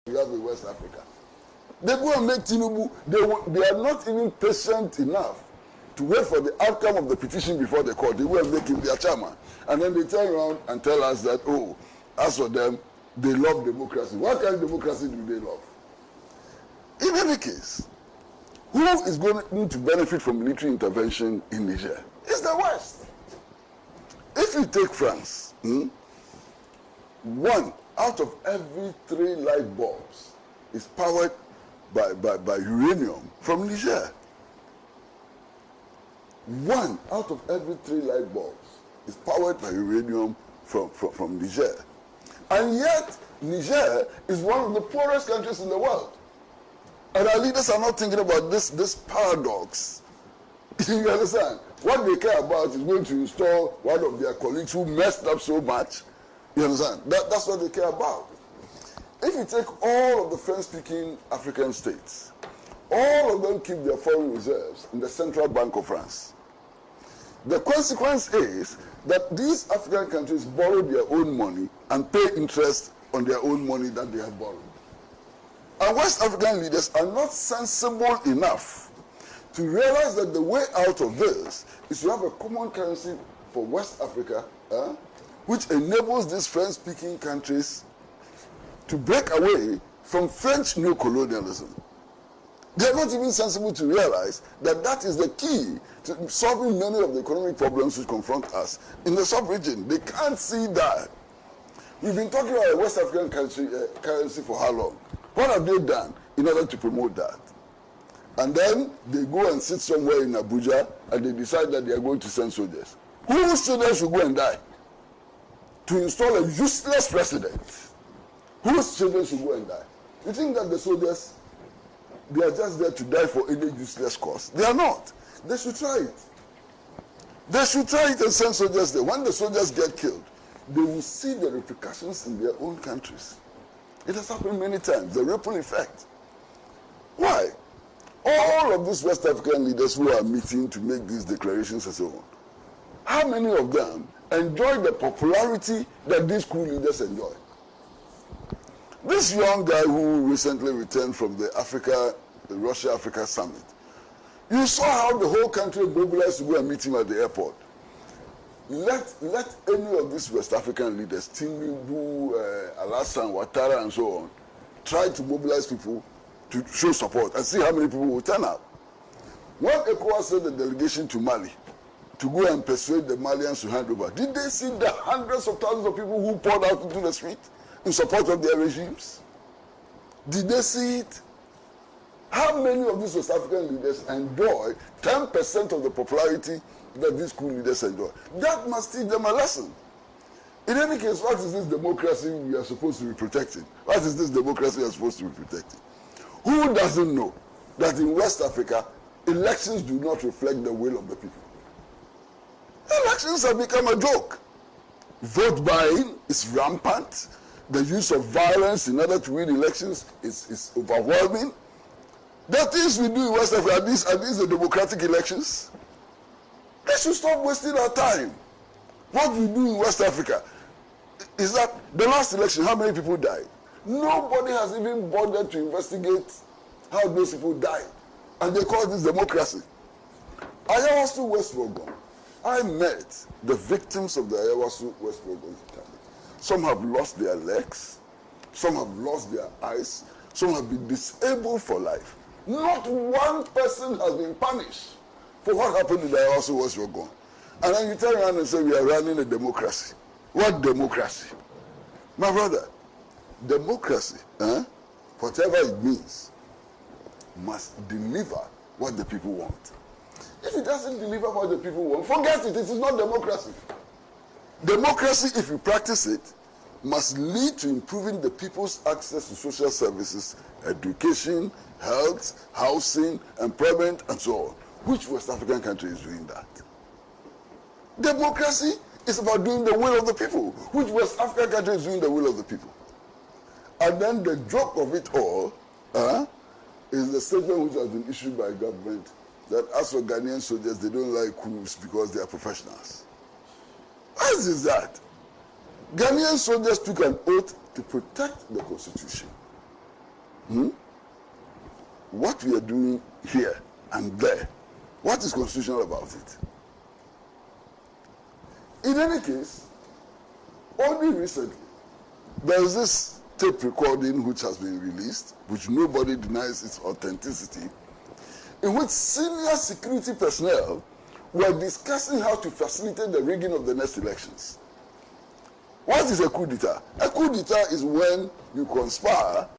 you have in West Africa. They go and make Tinubu, they are not even patient enough to wait for the outcome of the petition before the court. They go and make him their chairman. And then they turn around and tell us that, oh, as for them, they love democracy. What kind of democracy do they love? In any case, who is going to benefit from military intervention in Niger? It's the West. If you take France, 1 out of every 3 light bulbs is powered by uranium from Niger. 1 out of every 3 light bulbs is powered by uranium from Niger. And yet, Niger is one of the poorest countries in the world. And our leaders are not thinking about this paradox. You understand? What they care about is going to install one of their colleagues who messed up so much. You understand? That's what they care about. If you take all of the French-speaking African states, all of them keep their foreign reserves in the Central Bank of France. The consequence is that these African countries borrow their own money and pay interest on their own money that they have borrowed. And West African leaders are not sensible enough to realize that the way out of this is to have a common currency for West Africa, which enables these French-speaking countries to break away from French neocolonialism. They're not even sensible to realize that that is the key to solving many of the economic problems which confront us in the sub-region. They can't see that. We've been talking about a West African currency for how long? What have they done in order to promote that? And then they go and sit somewhere in Abuja and they decide that they are going to send soldiers. Whose children should go and die? To install a useless president. Whose children should go and die? You think that the soldiers, they are just there to die for any useless cause? They are not. They should try it. They should try it and send soldiers there. When the soldiers get killed, they will see the repercussions in their own countries. It has happened many times, the ripple effect. Why? All of these West African leaders who are meeting to make these declarations and so on, how many of them enjoy the popularity that these cool leaders enjoy? This young guy who recently returned from the Russia-Africa summit, you saw how the whole country mobilized to go and meet him at the airport. Let any of these West African leaders, Tinubu, Alassane Ouattara and so on, try to mobilize people to show support and see how many people will turn up. When ECOWAS sent a delegation to Mali to go and persuade the Malians to hand over, did they see the hundreds of thousands of people who poured out into the street in support of their regimes? Did they see it? How many of these West African leaders enjoy 10% of the popularity that these cool leaders enjoy? That must teach them a lesson. In any case, what is this democracy we are supposed to be protecting? What is this democracy we are supposed to be protecting? Who doesn't know that in West Africa, elections do not reflect the will of the people? Elections have become a joke. Vote buying is rampant. The use of violence in order to win elections is overwhelming. The things we do in West Africa, are these the democratic elections? They should stop wasting our time. What we do in West Africa is that the last election, how many people died? Nobody has even bothered to investigate how those people died. And they call this democracy. Ayawasu West Rogon. I met the victims of the Ayawasu West Rogon fatality. Some have lost their legs. Some have lost their eyes. Some have been disabled for life. Not one person has been punished for what happened in the Ayawasu West Rogon. And then you turn around and say, we are running a democracy. What democracy? My brother, democracy, whatever it means, must deliver what the people want. If it doesn't deliver what the people want, forget it. It is not democracy. Democracy, if you practice it, must lead to improving the people's access to social services, education, health, housing, employment, and so on. Which West African country is doing that? Democracy is about doing the will of the people. Which West African country is doing the will of the people? And then the joke of it all is the statement which has been issued by government that as for Ghanaian soldiers, they don't like coups because they are professionals. What is that? Ghanaian soldiers took an oath to protect the constitution. What we are doing here and there, what is constitutional about it? In any case, only recently, there's this tape recording which has been released, which nobody denies its authenticity, in which senior security personnel were discussing how to facilitate the rigging of the next elections. What is a coup d'etat? A coup d'etat is when you conspire